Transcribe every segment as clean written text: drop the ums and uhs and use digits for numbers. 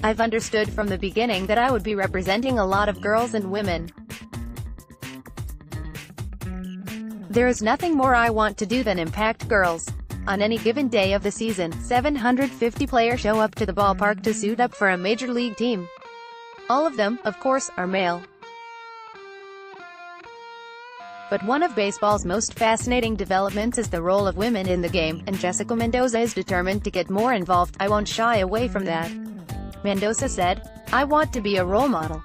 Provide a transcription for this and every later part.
I've understood from the beginning that I would be representing a lot of girls and women. There is nothing more I want to do than impact girls. On any given day of the season, 750 players show up to the ballpark to suit up for a major league team. All of them, of course, are male. But one of baseball's most fascinating developments is the role of women in the game, and Jessica Mendoza is determined to get more involved. I won't shy away from that. Mendoza said, "I want to be a role model.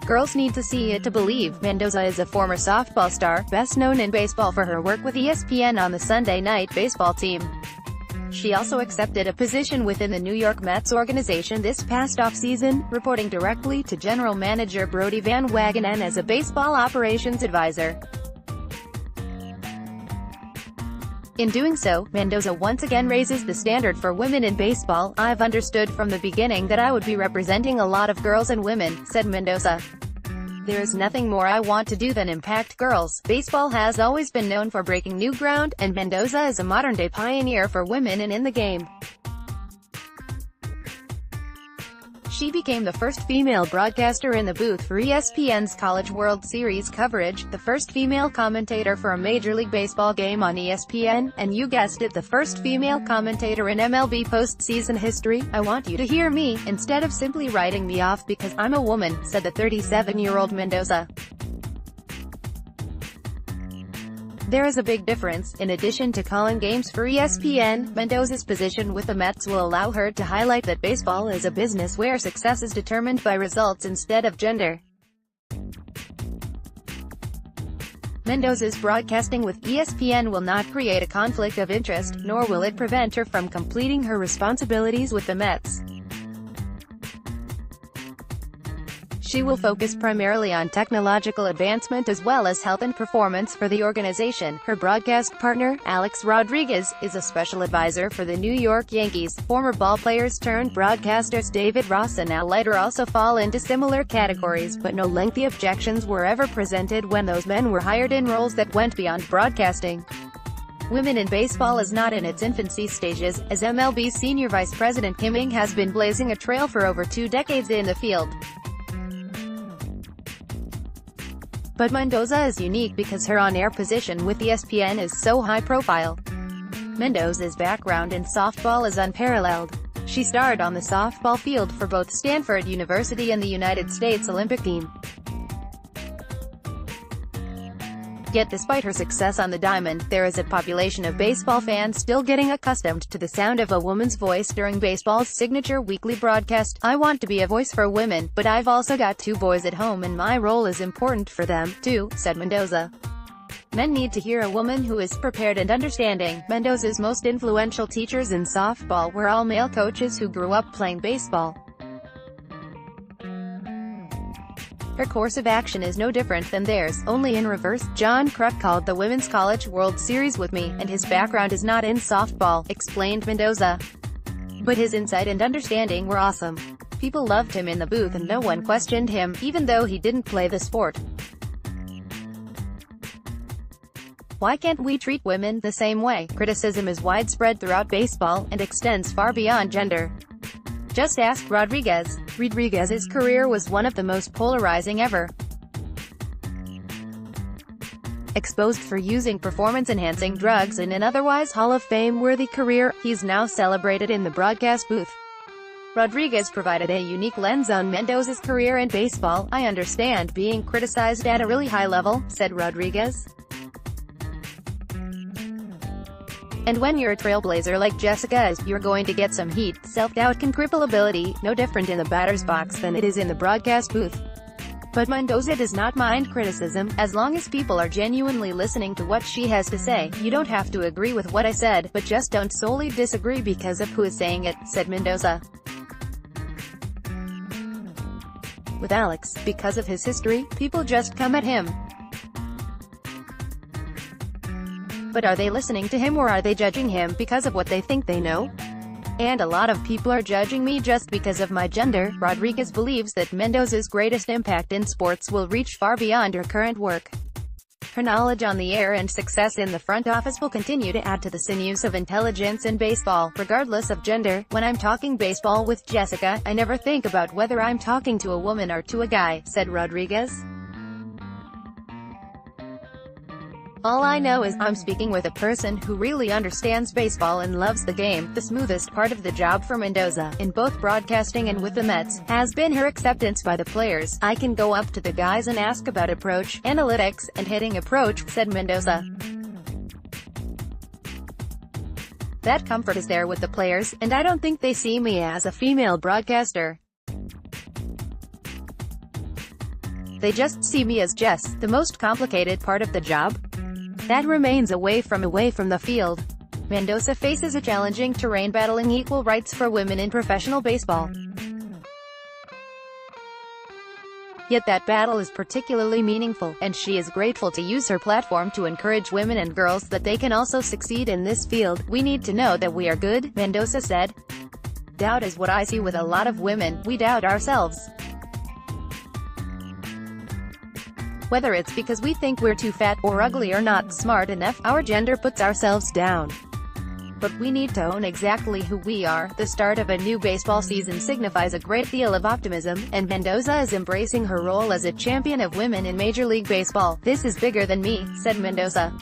Girls need to see it to believe." Mendoza is a former softball star, best known in baseball for her work with ESPN on the Sunday Night Baseball team. She also accepted a position within the New York Mets organization this past offseason, reporting directly to general manager Brodie Van Wagenen as a baseball operations advisor. In doing so, Mendoza once again raises the standard for women in baseball. "I've understood from the beginning that I would be representing a lot of girls and women," said Mendoza. "There is nothing more I want to do than impact girls." Baseball has always been known for breaking new ground, and Mendoza is a modern-day pioneer for women and in the game. She became the first female broadcaster in the booth for ESPN's College World Series coverage, the first female commentator for a Major League Baseball game on ESPN, and you guessed it, the first female commentator in MLB postseason history. "I want you to hear me, instead of simply writing me off because I'm a woman," said the 37-year-old Mendoza. There is a big difference. In addition to calling games for ESPN, Mendoza's position with the Mets will allow her to highlight that baseball is a business where success is determined by results instead of gender. Mendoza's broadcasting with ESPN will not create a conflict of interest, nor will it prevent her from completing her responsibilities with the Mets. She will focus primarily on technological advancement as well as health and performance for the organization. Her broadcast partner, Alex Rodriguez, is a special advisor for the New York Yankees. Former ballplayers turned broadcasters David Ross and Al Leiter also fall into similar categories, but no lengthy objections were ever presented when those men were hired in roles that went beyond broadcasting. Women in baseball is not in its infancy stages, as MLB Senior Vice President Kim Ng has been blazing a trail for over 2 decades in the field. But Mendoza is unique because her on-air position with ESPN is so high-profile. Mendoza's background in softball is unparalleled. She starred on the softball field for both Stanford University and the United States Olympic team. Yet despite her success on the diamond, there is a population of baseball fans still getting accustomed to the sound of a woman's voice during baseball's signature weekly broadcast. "I want to be a voice for women, but I've also got 2 boys at home and my role is important for them, too," said Mendoza. "Men need to hear a woman who is prepared and understanding." Mendoza's most influential teachers in softball were all male coaches who grew up playing baseball. Her course of action is no different than theirs, only in reverse. "John Kruk called the Women's College World Series with me, and his background is not in softball," explained Mendoza. "But his insight and understanding were awesome. People loved him in the booth and no one questioned him, even though he didn't play the sport. Why can't we treat women the same way?" Criticism is widespread throughout baseball, and extends far beyond gender. Just ask Rodriguez. Rodriguez's career was one of the most polarizing ever. Exposed for using performance-enhancing drugs in an otherwise Hall of Fame-worthy career, he's now celebrated in the broadcast booth. Rodriguez provided a unique lens on Mendoza's career in baseball. "I understand being criticized at a really high level," said Rodriguez. "And when you're a trailblazer like Jessica is, you're going to get some heat. Self-doubt can cripple ability, no different in the batter's box than it is in the broadcast booth." But Mendoza does not mind criticism, as long as people are genuinely listening to what she has to say. "You don't have to agree with what I said, but just don't solely disagree because of who is saying it," said Mendoza. With Alex, because of his history, people just come at him. But are they listening to him or are they judging him because of what they think they know? "And a lot of people are judging me just because of my gender." Rodriguez believes that Mendoza's greatest impact in sports will reach far beyond her current work. Her knowledge on the air and success in the front office will continue to add to the sinews of intelligence in baseball, regardless of gender. When I'm talking baseball with Jessica, I never think about whether I'm talking to a woman or to a guy, said Rodriguez. All I know is, I'm speaking with a person who really understands baseball and loves the game. The smoothest part of the job for Mendoza, in both broadcasting and with the Mets, has been her acceptance by the players. I can go up to the guys and ask about approach, analytics, and hitting approach, said Mendoza. That comfort is there with the players, and I don't think they see me as a female broadcaster. They just see me as Jess. The most complicated part of the job? That remains away from the field. Mendoza faces a challenging terrain battling equal rights for women in professional baseball. Yet that battle is particularly meaningful, and she is grateful to use her platform to encourage women and girls that they can also succeed in this field. We need to know that we are good, Mendoza said. Doubt is what I see with a lot of women. We doubt ourselves. Whether it's because we think we're too fat, or ugly, or not smart enough, our gender puts ourselves down. But we need to own exactly who we are. The start of a new baseball season signifies a great deal of optimism, and Mendoza is embracing her role as a champion of women in Major League Baseball. This is bigger than me, said Mendoza.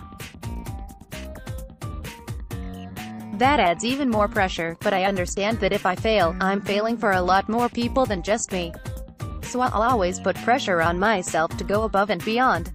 That adds even more pressure, but I understand that if I fail, I'm failing for a lot more people than just me. So I'll always put pressure on myself to go above and beyond.